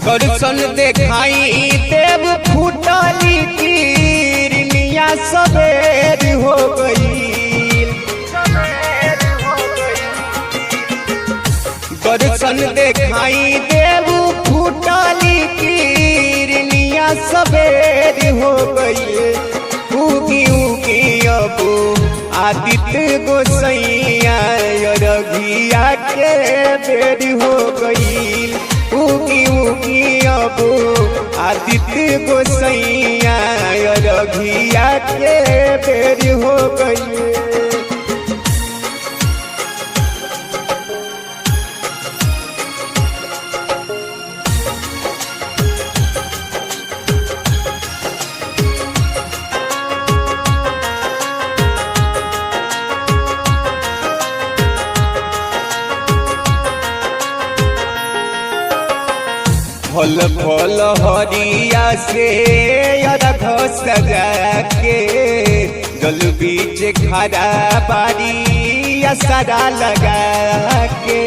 दर्शन देखाई देव फूटली किरनिया सवेर हो गई। दर्शन देखाई देव फूटली किरनिया सवेर हो गई। उगी उगी अब आदित्य गोसैया रघिया के बेर हो गई। उगी उगी अब आदित्य गोसैया रघिया के बेर हो गई। फल फल हरिया से रख सजा के जल बीच खड़ा बारी असरा लगा के।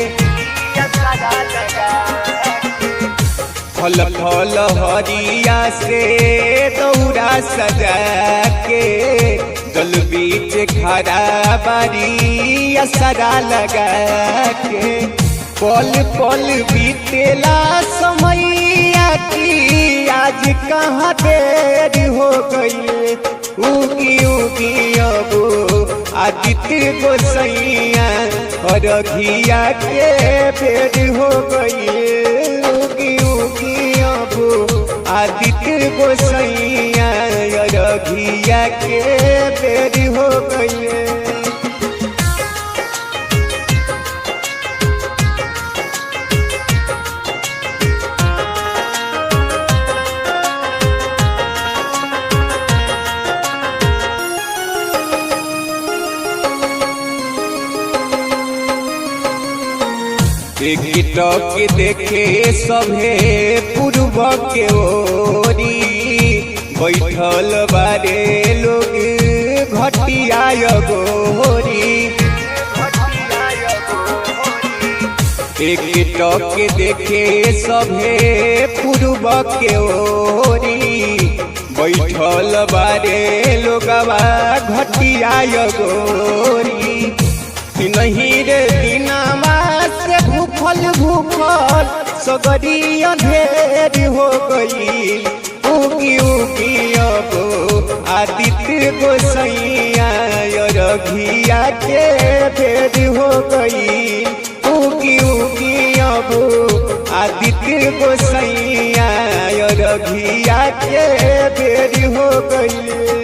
फल फल हरिया से दौरा सजा के जल बीच खड़ा बारी असरा लगा के। पल पल बीतेला समैया की आज कहाँ देर हो गई। उगी उगी अब आदित्य गोसैया रघिया के बेर हो गई। उगी उगी अब आदित्य गोसैया रघिया के बेर हो गई। टिकटॉक देखे सभे पूर्व के ओरी बैठल बारे लोग घटिया गोरी। टिकटॉक देखे सभे पूर्व के ओरी बैठल बारे लोगवा घटिया गोरी। नहीं रे दिनमा से भूखल भूखल सगरी अंधेर हो गई। उगी उगी अब आदित्य गोसैया रघिया के बेर हो गई। उगी उगी अब आदित्य गोसैया रघिया के बेर हो गई।